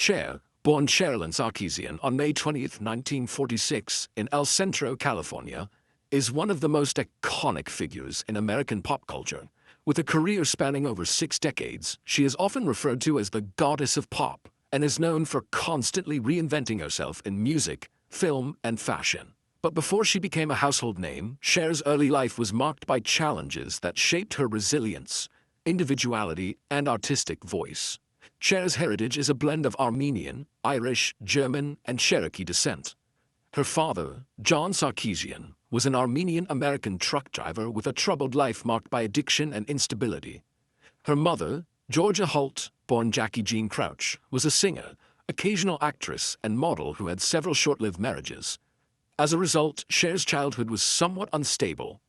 Cher, born Sherilyn Sarkeesian on May 20, 1946, in El Centro, California, is one of the most iconic figures in American pop culture. With a career spanning over 6 decades, she is often referred to as the goddess of pop and is known for constantly reinventing herself in music, film, and fashion. But before she became a household name, Cher's early life was marked by challenges that shaped her resilience, individuality, and artistic voice. Cher's heritage is a blend of Armenian, Irish, German, and Cherokee descent. Her father, John Sarkeesian, was an Armenian-American truck driver with a troubled life marked by addiction and instability. Her mother, Georgia Holt, born Jackie Jean Crouch, was a singer, occasional actress, and model who had several short-lived marriages. As a result, Cher's childhood was somewhat unstable.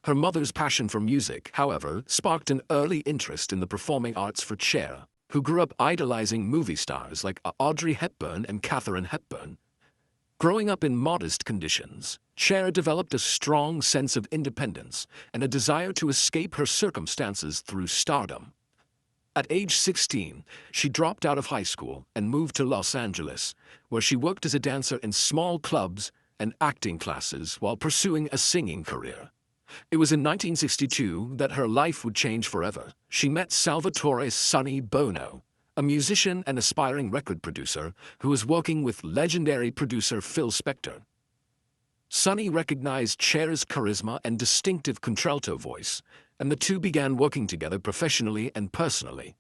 Her mother's passion for music, however, sparked an early interest in the performing arts for Cher, who grew up idolizing movie stars like Audrey Hepburn and Katharine Hepburn. Growing up in modest conditions, Cher developed a strong sense of independence and a desire to escape her circumstances through stardom. At age 16, she dropped out of high school and moved to Los Angeles, where she worked as a dancer in small clubs and acting classes while pursuing a singing career. It was in 1962 that her life would change forever. She met Salvatore "Sonny" Bono, a musician and aspiring record producer who was working with legendary producer Phil Spector. Sonny recognized Cher's charisma and distinctive contralto voice, and the two began working together professionally and personally.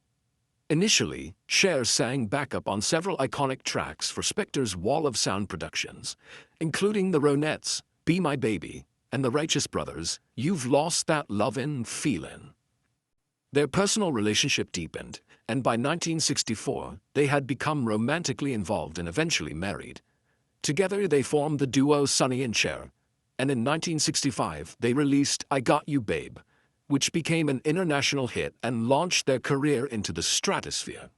Initially, Cher sang backup on several iconic tracks for Spector's Wall of Sound productions, including the Ronettes, Be My Baby, and the Righteous Brothers, You've Lost That Lovin' Feelin'. Their personal relationship deepened, and by 1964, they had become romantically involved and eventually married. Together they formed the duo Sonny and Cher, and in 1965 they released I Got You Babe, which became an international hit and launched their career into the stratosphere.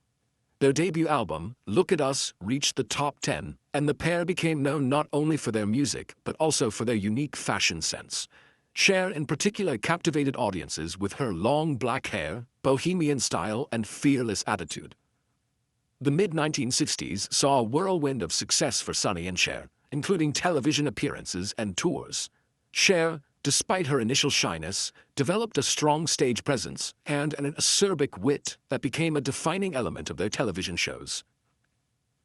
Their debut album, Look at Us, reached the top 10, and the pair became known not only for their music but also for their unique fashion sense. Cher in particular captivated audiences with her long black hair, bohemian style, and fearless attitude. The mid-1960s saw a whirlwind of success for Sonny and Cher, including television appearances and tours. Cher, despite her initial shyness, developed a strong stage presence and an acerbic wit that became a defining element of their television shows.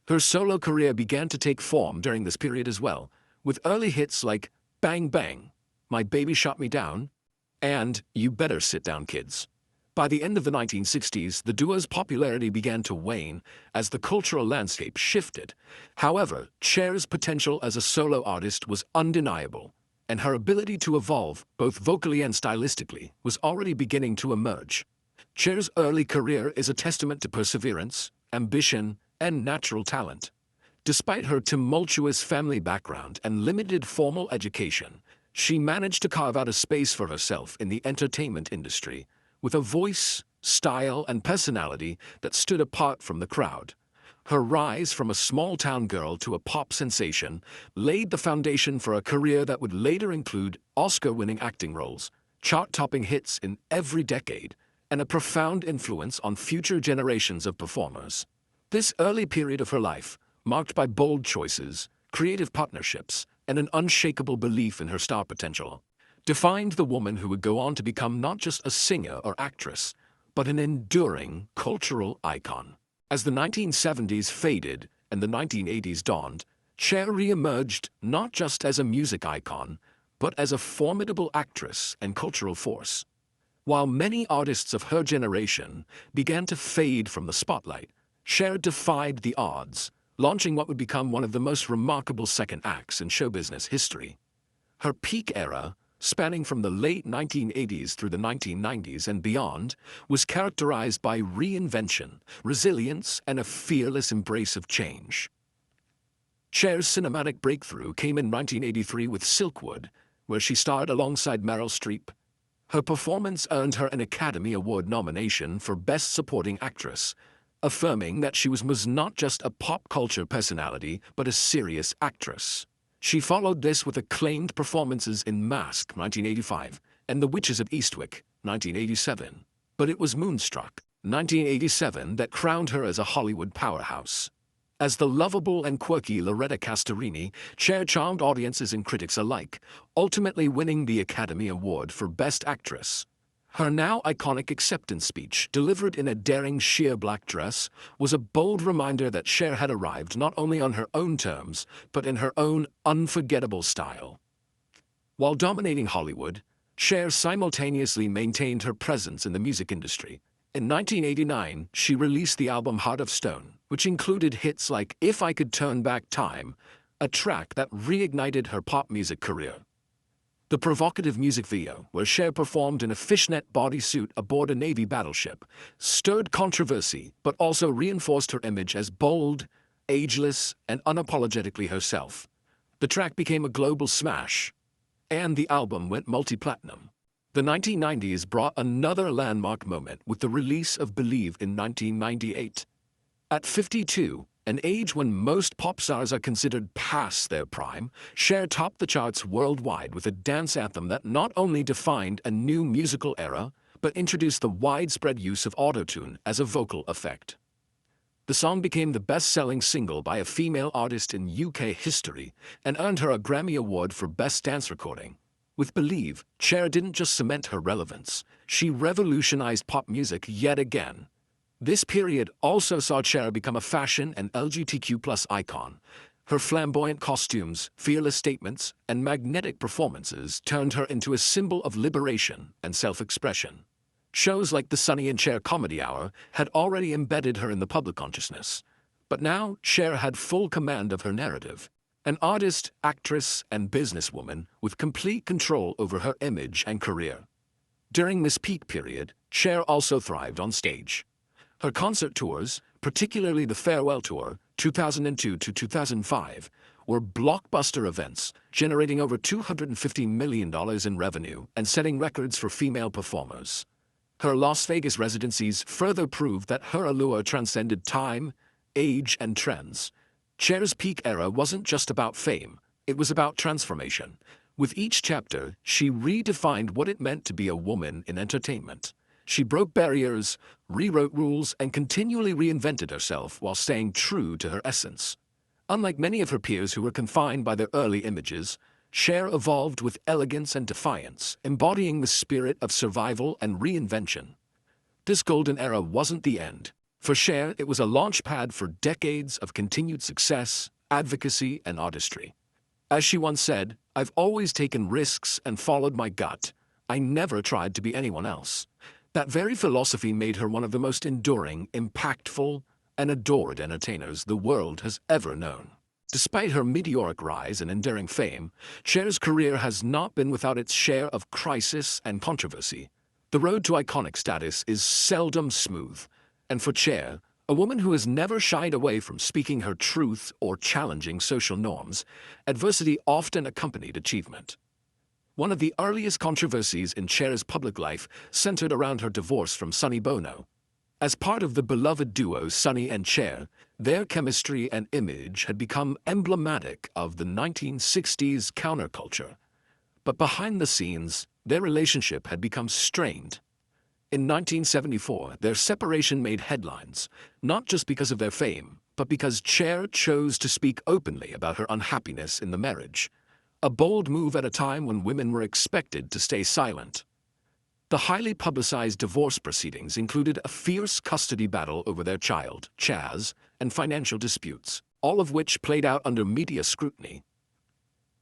Her solo career began to take form during this period as well, with early hits like Bang Bang, My Baby Shot Me Down, and You Better Sit Down Kids. By the end of the 1960s, the duo's popularity began to wane as the cultural landscape shifted. However, Cher's potential as a solo artist was undeniable, and her ability to evolve, both vocally and stylistically, was already beginning to emerge. Cher's early career is a testament to perseverance, ambition, and natural talent. Despite her tumultuous family background and limited formal education, she managed to carve out a space for herself in the entertainment industry, with a voice, style, and personality that stood apart from the crowd. Her rise from a small-town girl to a pop sensation laid the foundation for a career that would later include Oscar-winning acting roles, chart-topping hits in every decade, and a profound influence on future generations of performers. This early period of her life, marked by bold choices, creative partnerships, and an unshakable belief in her star potential, defined the woman who would go on to become not just a singer or actress, but an enduring cultural icon. As the 1970s faded and the 1980s dawned, Cher re-emerged not just as a music icon, but as a formidable actress and cultural force. While many artists of her generation began to fade from the spotlight, Cher defied the odds, launching what would become one of the most remarkable second acts in show business history. Her peak era, spanning from the late 1980s through the 1990s and beyond, was characterized by reinvention, resilience, and a fearless embrace of change. Cher's cinematic breakthrough came in 1983 with Silkwood, where she starred alongside Meryl Streep. Her performance earned her an Academy Award nomination for Best Supporting Actress, affirming that she was not just a pop culture personality but a serious actress. She followed this with acclaimed performances in Mask, 1985, and The Witches of Eastwick, 1987. But it was Moonstruck, 1987, that crowned her as a Hollywood powerhouse. As the lovable and quirky Loretta Castorini, Cher charmed audiences and critics alike, ultimately winning the Academy Award for Best Actress. Her now iconic acceptance speech, delivered in a daring sheer black dress, was a bold reminder that Cher had arrived not only on her own terms, but in her own unforgettable style. While dominating Hollywood, Cher simultaneously maintained her presence in the music industry. In 1989, she released the album Heart of Stone, which included hits like If I Could Turn Back Time, a track that reignited her pop music career. The provocative music video, where Cher performed in a fishnet bodysuit aboard a Navy battleship, stirred controversy but also reinforced her image as bold, ageless, and unapologetically herself. The track became a global smash, and the album went multi-platinum. The 1990s brought another landmark moment with the release of Believe in 1998. At 52, an age when most pop stars are considered past their prime, Cher topped the charts worldwide with a dance anthem that not only defined a new musical era, but introduced the widespread use of autotune as a vocal effect. The song became the best-selling single by a female artist in UK history and earned her a Grammy Award for Best Dance Recording. With Believe, Cher didn't just cement her relevance, she revolutionized pop music yet again. This period also saw Cher become a fashion and LGBTQ+ icon. Her flamboyant costumes, fearless statements, and magnetic performances turned her into a symbol of liberation and self-expression. Shows like the Sonny and Cher Comedy Hour had already embedded her in the public consciousness. But now, Cher had full command of her narrative. An artist, actress, and businesswoman with complete control over her image and career. During this peak period, Cher also thrived on stage. Her concert tours, particularly the Farewell Tour, 2002 to 2005, were blockbuster events, generating over $250 million in revenue and setting records for female performers. Her Las Vegas residencies further proved that her allure transcended time, age, and trends. Cher's peak era wasn't just about fame, it was about transformation. With each chapter, she redefined what it meant to be a woman in entertainment. She broke barriers, rewrote rules, and continually reinvented herself while staying true to her essence. Unlike many of her peers who were confined by their early images, Cher evolved with elegance and defiance, embodying the spirit of survival and reinvention. This golden era wasn't the end. For Cher, it was a launchpad for decades of continued success, advocacy, and artistry. As she once said, "I've always taken risks and followed my gut. I never tried to be anyone else." That very philosophy made her one of the most enduring, impactful, and adored entertainers the world has ever known. Despite her meteoric rise and enduring fame, Cher's career has not been without its share of crisis and controversy. The road to iconic status is seldom smooth, and for Cher, a woman who has never shied away from speaking her truth or challenging social norms, adversity often accompanied achievement. One of the earliest controversies in Cher's public life centered around her divorce from Sonny Bono. As part of the beloved duo Sonny and Cher, their chemistry and image had become emblematic of the 1960s counterculture. But behind the scenes, their relationship had become strained. In 1974, their separation made headlines, not just because of their fame, but because Cher chose to speak openly about her unhappiness in the marriage. A bold move at a time when women were expected to stay silent. The highly publicized divorce proceedings included a fierce custody battle over their child, Chaz, and financial disputes, all of which played out under media scrutiny.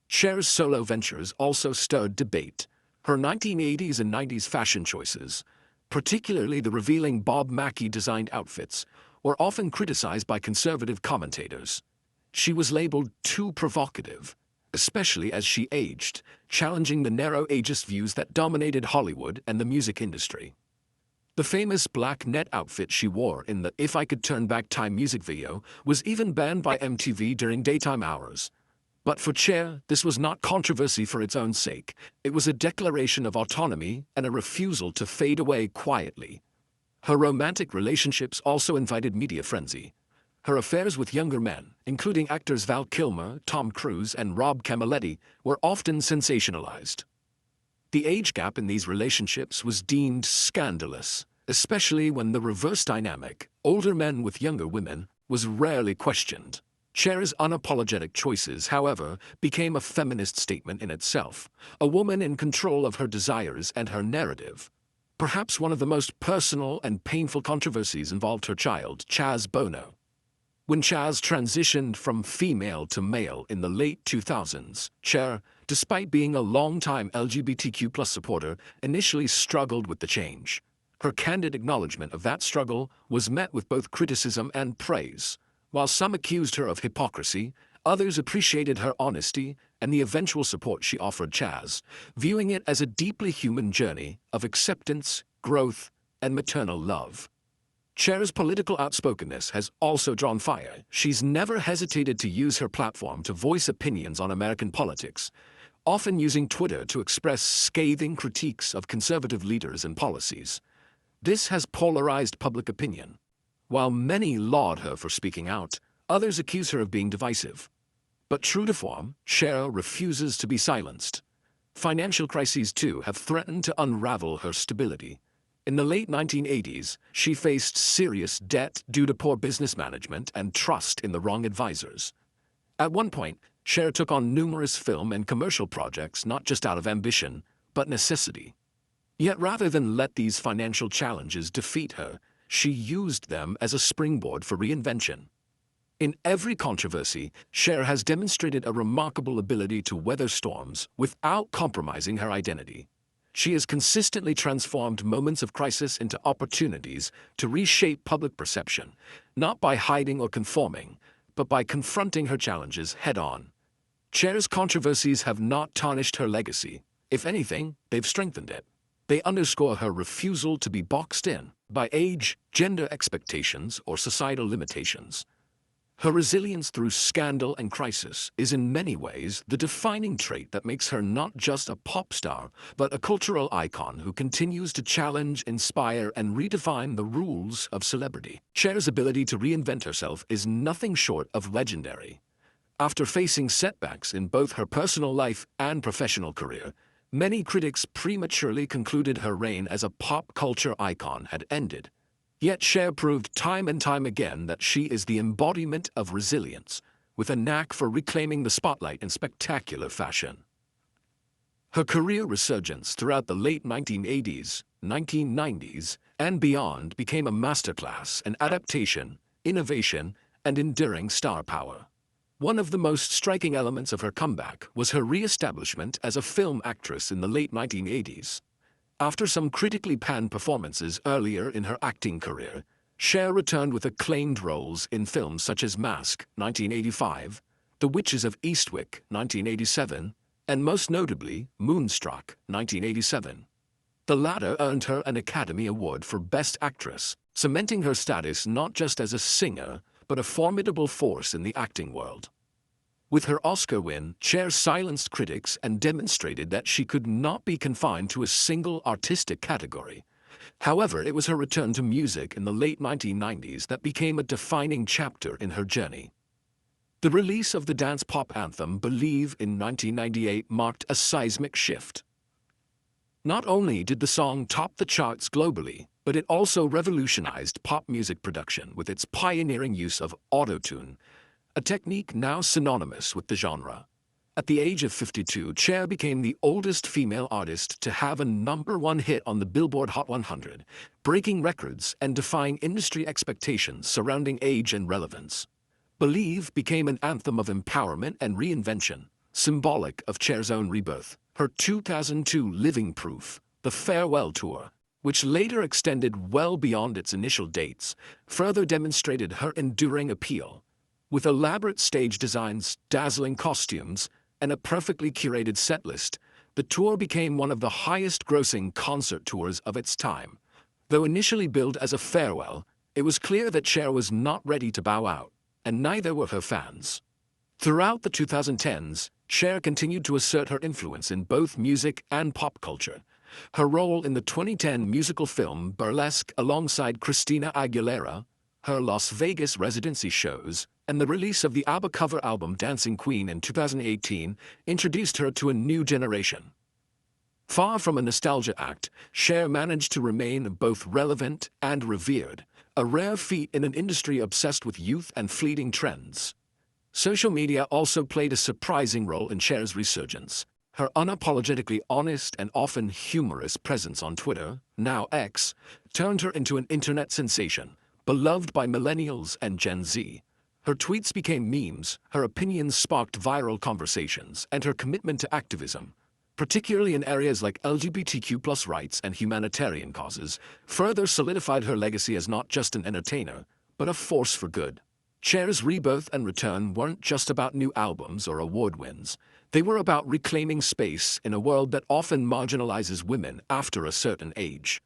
Cher's solo ventures also stirred debate. Her 1980s and 90s fashion choices, particularly the revealing Bob Mackie-designed outfits, were often criticized by conservative commentators. She was labeled too provocative, especially as she aged, challenging the narrow ageist views that dominated Hollywood and the music industry. The famous black net outfit she wore in the If I Could Turn Back Time music video was even banned by MTV during daytime hours. But for Cher, this was not controversy for its own sake. It was a declaration of autonomy and a refusal to fade away quietly. Her romantic relationships also invited media frenzy. Her affairs with younger men, including actors Val Kilmer, Tom Cruise, and Rob Camilletti, were often sensationalized. The age gap in these relationships was deemed scandalous, especially when the reverse dynamic, older men with younger women, was rarely questioned. Cher's unapologetic choices, however, became a feminist statement in itself, a woman in control of her desires and her narrative. Perhaps one of the most personal and painful controversies involved her child, Chaz Bono. When Chaz transitioned from female to male in the late 2000s, Cher, despite being a longtime LGBTQ+ supporter, initially struggled with the change. Her candid acknowledgement of that struggle was met with both criticism and praise. While some accused her of hypocrisy, others appreciated her honesty and the eventual support she offered Chaz, viewing it as a deeply human journey of acceptance, growth, and maternal love. Cher's political outspokenness has also drawn fire. She's never hesitated to use her platform to voice opinions on American politics, often using Twitter to express scathing critiques of conservative leaders and policies. This has polarized public opinion. While many laud her for speaking out, others accuse her of being divisive. But true to form, Cher refuses to be silenced. Financial crises, too, have threatened to unravel her stability. In the late 1980s, she faced serious debt due to poor business management and trust in the wrong advisors. At one point, Cher took on numerous film and commercial projects not just out of ambition, but necessity. Yet rather than let these financial challenges defeat her, she used them as a springboard for reinvention. In every controversy, Cher has demonstrated a remarkable ability to weather storms without compromising her identity. She has consistently transformed moments of crisis into opportunities to reshape public perception, not by hiding or conforming, but by confronting her challenges head-on. Cher's controversies have not tarnished her legacy. If anything, they've strengthened it. They underscore her refusal to be boxed in by age, gender expectations, or societal limitations. Her resilience through scandal and crisis is in many ways the defining trait that makes her not just a pop star, but a cultural icon who continues to challenge, inspire, and redefine the rules of celebrity. Cher's ability to reinvent herself is nothing short of legendary. After facing setbacks in both her personal life and professional career, many critics prematurely concluded her reign as a pop culture icon had ended. Yet Cher proved time and time again that she is the embodiment of resilience, with a knack for reclaiming the spotlight in spectacular fashion. Her career resurgence throughout the late 1980s, 1990s, and beyond became a masterclass in adaptation, innovation, and enduring star power. One of the most striking elements of her comeback was her re-establishment as a film actress in the late 1980s. After some critically panned performances earlier in her acting career, Cher returned with acclaimed roles in films such as Mask, 1985, The Witches of Eastwick, 1987, and most notably, Moonstruck, 1987. The latter earned her an Academy Award for Best Actress, cementing her status not just as a singer, but a formidable force in the acting world. With her Oscar win, Cher silenced critics and demonstrated that she could not be confined to a single artistic category. However, it was her return to music in the late 1990s that became a defining chapter in her journey. The release of the dance pop anthem Believe in 1998 marked a seismic shift. Not only did the song top the charts globally, but it also revolutionized pop music production with its pioneering use of auto-tune, a technique now synonymous with the genre. At the age of 52, Cher became the oldest female artist to have a #1 hit on the Billboard Hot 100, breaking records and defying industry expectations surrounding age and relevance. Believe became an anthem of empowerment and reinvention, symbolic of Cher's own rebirth. Her 2002 Living Proof, the farewell tour, which later extended well beyond its initial dates, further demonstrated her enduring appeal. With elaborate stage designs, dazzling costumes, and a perfectly curated setlist, the tour became one of the highest-grossing concert tours of its time. Though initially billed as a farewell, it was clear that Cher was not ready to bow out, and neither were her fans. Throughout the 2010s, Cher continued to assert her influence in both music and pop culture. Her role in the 2010 musical film Burlesque alongside Christina Aguilera, her Las Vegas residency shows, and the release of the ABBA cover album Dancing Queen in 2018 introduced her to a new generation. Far from a nostalgia act, Cher managed to remain both relevant and revered, a rare feat in an industry obsessed with youth and fleeting trends. Social media also played a surprising role in Cher's resurgence. Her unapologetically honest and often humorous presence on Twitter, now X, turned her into an internet sensation, beloved by millennials and Gen Z. Her tweets became memes, her opinions sparked viral conversations, and her commitment to activism, particularly in areas like LGBTQ+ rights and humanitarian causes, further solidified her legacy as not just an entertainer, but a force for good. Cher's rebirth and return weren't just about new albums or award wins. They were about reclaiming space in a world that often marginalizes women after a certain age.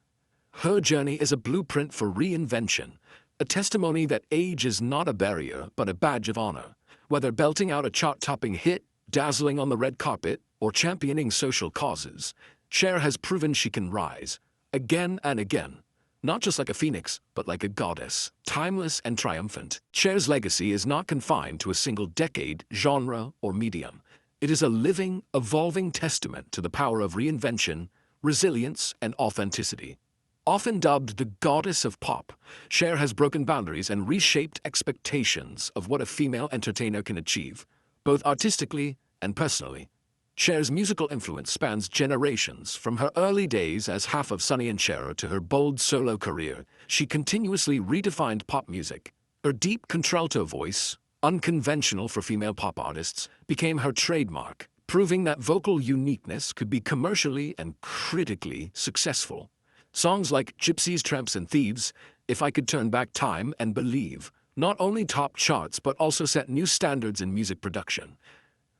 Her journey is a blueprint for reinvention, a testimony that age is not a barrier but a badge of honor. Whether belting out a chart-topping hit, dazzling on the red carpet, or championing social causes, Cher has proven she can rise, again and again. Not just like a phoenix, but like a goddess, timeless and triumphant. Cher's legacy is not confined to a single decade, genre, or medium. It is a living, evolving testament to the power of reinvention, resilience, and authenticity. Often dubbed the goddess of pop, Cher has broken boundaries and reshaped expectations of what a female entertainer can achieve, both artistically and personally. Cher's musical influence spans generations. From her early days as half of Sonny and Cher to her bold solo career, she continuously redefined pop music. Her deep contralto voice, unconventional for female pop artists, became her trademark, proving that vocal uniqueness could be commercially and critically successful. Songs like Gypsies, Tramps, and Thieves, If I Could Turn Back Time, and Believe not only topped charts but also set new standards in music production.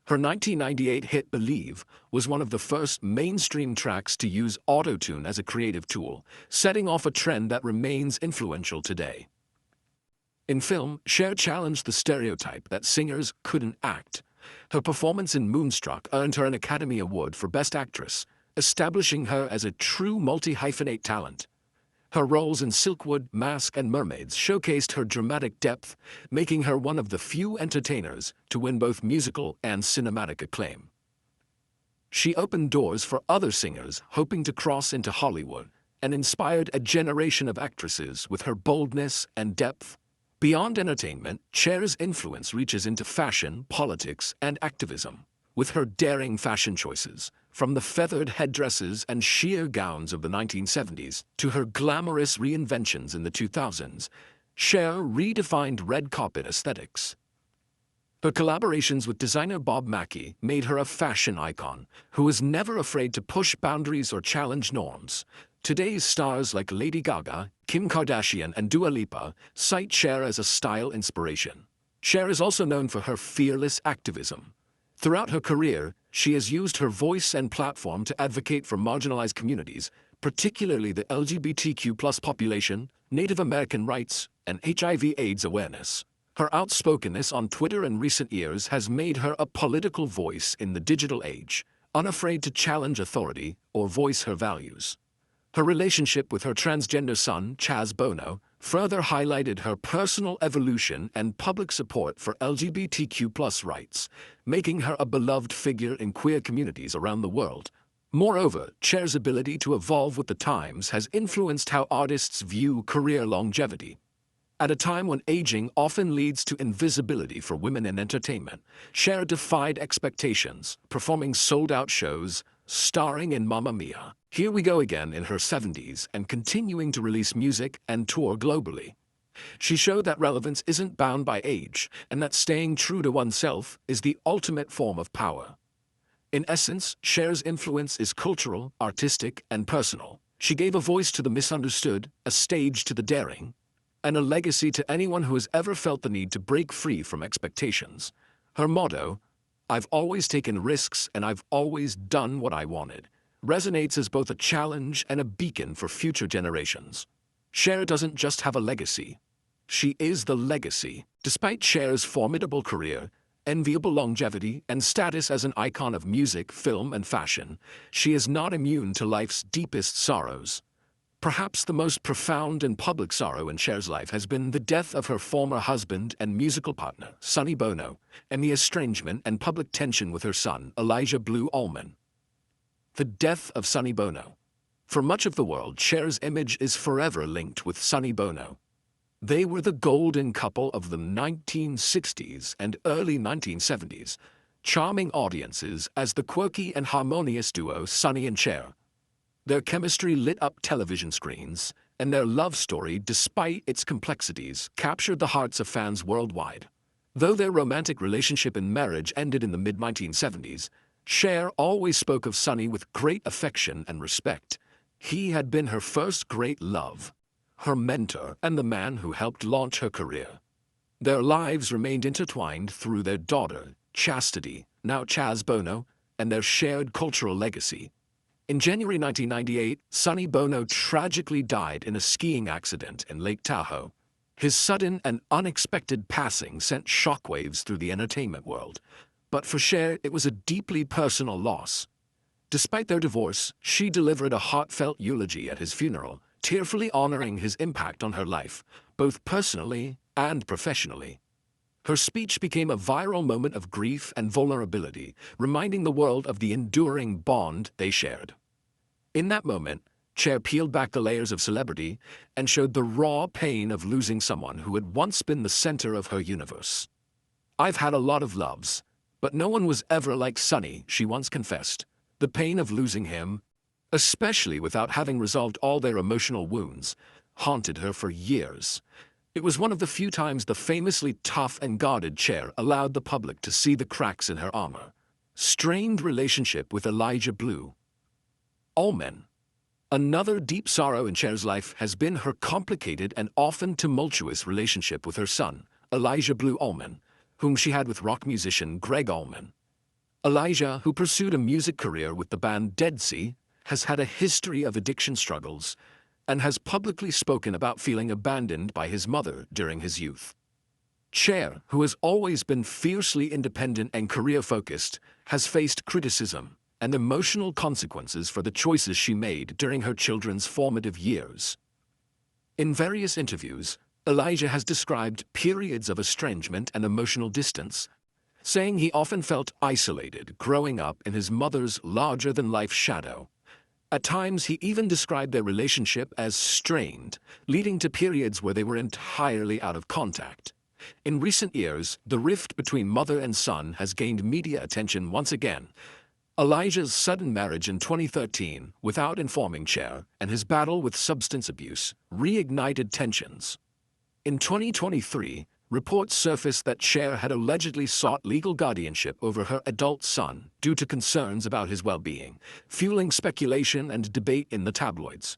Her 1998 hit Believe was one of the first mainstream tracks to use autotune as a creative tool, setting off a trend that remains influential today. In film, Cher challenged the stereotype that singers couldn't act. Her performance in Moonstruck earned her an Academy Award for Best Actress, establishing her as a true multi-hyphenate talent. Her roles in Silkwood, Mask, and Mermaids showcased her dramatic depth, making her one of the few entertainers to win both musical and cinematic acclaim. She opened doors for other singers hoping to cross into Hollywood and inspired a generation of actresses with her boldness and depth. Beyond entertainment, Cher's influence reaches into fashion, politics, and activism. With her daring fashion choices, from the feathered headdresses and sheer gowns of the 1970s to her glamorous reinventions in the 2000s, Cher redefined red carpet aesthetics. Her collaborations with designer Bob Mackie made her a fashion icon who was never afraid to push boundaries or challenge norms. Today's stars like Lady Gaga, Kim Kardashian, and Dua Lipa cite Cher as a style inspiration. Cher is also known for her fearless activism. Throughout her career, she has used her voice and platform to advocate for marginalized communities, particularly the LGBTQ+ population, Native American rights, and HIV/AIDS awareness. Her outspokenness on Twitter in recent years has made her a political voice in the digital age, unafraid to challenge authority or voice her values. Her relationship with her transgender son, Chaz Bono, further highlighted her personal evolution and public support for LGBTQ+ rights, making her a beloved figure in queer communities around the world. Moreover, Cher's ability to evolve with the times has influenced how artists view career longevity. At a time when aging often leads to invisibility for women in entertainment, Cher defied expectations, performing sold-out shows, starring in Mamma Mia, Here We Go Again in her 70s, and continuing to release music and tour globally. She showed that relevance isn't bound by age, and that staying true to oneself is the ultimate form of power. In essence, Cher's influence is cultural, artistic, and personal. She gave a voice to the misunderstood, a stage to the daring, and a legacy to anyone who has ever felt the need to break free from expectations. Her motto, "I've always taken risks and I've always done what I wanted," resonates as both a challenge and a beacon for future generations. Cher doesn't just have a legacy. She is the legacy. Despite Cher's formidable career, enviable longevity, and status as an icon of music, film, and fashion, she is not immune to life's deepest sorrows. Perhaps the most profound and public sorrow in Cher's life has been the death of her former husband and musical partner, Sonny Bono, and the estrangement and public tension with her son, Elijah Blue Allman. The death of Sonny Bono. For much of the world, Cher's image is forever linked with Sonny Bono. They were the golden couple of the 1960s and early 1970s, charming audiences as the quirky and harmonious duo Sonny and Cher. Their chemistry lit up television screens, and their love story, despite its complexities, captured the hearts of fans worldwide. Though their romantic relationship and marriage ended in the mid-1970s, Cher always spoke of Sonny with great affection and respect. He had been her first great love, her mentor, and the man who helped launch her career. Their lives remained intertwined through their daughter, Chastity, now Chaz Bono, and their shared cultural legacy. In January 1998, Sonny Bono tragically died in a skiing accident in Lake Tahoe. His sudden and unexpected passing sent shockwaves through the entertainment world, but for Cher it was a deeply personal loss. Despite their divorce, she delivered a heartfelt eulogy at his funeral, tearfully honoring his impact on her life, both personally and professionally. Her speech became a viral moment of grief and vulnerability, reminding the world of the enduring bond they shared. In that moment, Cher peeled back the layers of celebrity and showed the raw pain of losing someone who had once been the center of her universe. "I've had a lot of loves, but no one was ever like Sonny," she once confessed. The pain of losing him, especially without having resolved all their emotional wounds, haunted her for years. It was one of the few times the famously tough and guarded Cher allowed the public to see the cracks in her armor. Strained relationship with Elijah Blue. Allman. Another deep sorrow in Cher's life has been her complicated and often tumultuous relationship with her son, Elijah Blue Allman, whom she had with rock musician Greg Allman. Elijah, who pursued a music career with the band Dead Sea, has had a history of addiction struggles and has publicly spoken about feeling abandoned by his mother during his youth. Cher, who has always been fiercely independent and career-focused, has faced criticism and emotional consequences for the choices she made during her children's formative years. In various interviews, Elijah has described periods of estrangement and emotional distance, saying he often felt isolated growing up in his mother's larger-than-life shadow. At times, he even described their relationship as strained, leading to periods where they were entirely out of contact. In recent years, the rift between mother and son has gained media attention once again. Elijah's sudden marriage in 2013, without informing Cher, and his battle with substance abuse, reignited tensions. In 2023, reports surfaced that Cher had allegedly sought legal guardianship over her adult son due to concerns about his well-being, fueling speculation and debate in the tabloids.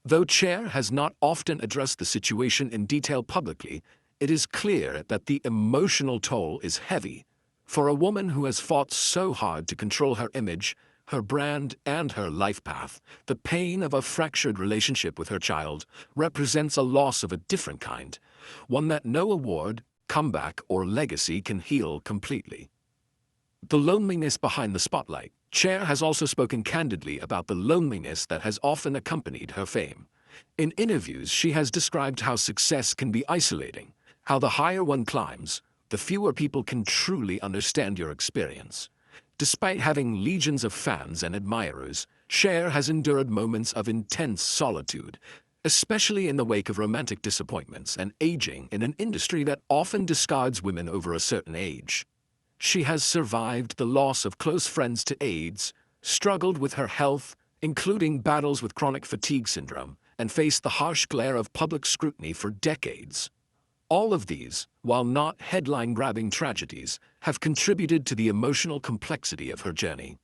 Though Cher has not often addressed the situation in detail publicly, it is clear that the emotional toll is heavy. For a woman who has fought so hard to control her image, her brand, and her life path, the pain of a fractured relationship with her child represents a loss of a different kind, one that no award, comeback, or legacy can heal completely. The loneliness behind the spotlight. Cher has also spoken candidly about the loneliness that has often accompanied her fame. In interviews, she has described how success can be isolating, how the higher one climbs, the fewer people can truly understand your experience. Despite having legions of fans and admirers, Cher has endured moments of intense solitude, especially in the wake of romantic disappointments and aging in an industry that often discards women over a certain age. She has survived the loss of close friends to AIDS, struggled with her health, including battles with chronic fatigue syndrome, and faced the harsh glare of public scrutiny for decades. All of these, while not headline-grabbing tragedies, have contributed to the emotional complexity of her journey.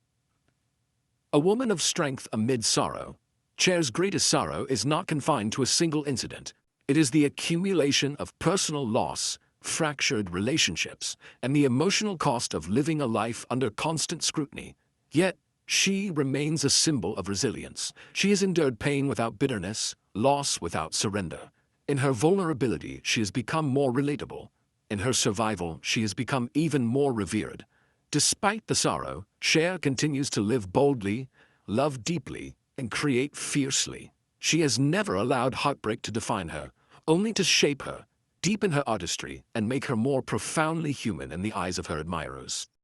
A woman of strength amid sorrow. Cher's greatest sorrow is not confined to a single incident. It is the accumulation of personal loss, fractured relationships, and the emotional cost of living a life under constant scrutiny. Yet, she remains a symbol of resilience. She has endured pain without bitterness, loss without surrender. In her vulnerability, she has become more relatable. In her survival, she has become even more revered. Despite the sorrow, Cher continues to live boldly, love deeply, and create fiercely. She has never allowed heartbreak to define her, only to shape her, deepen her artistry, and make her more profoundly human in the eyes of her admirers.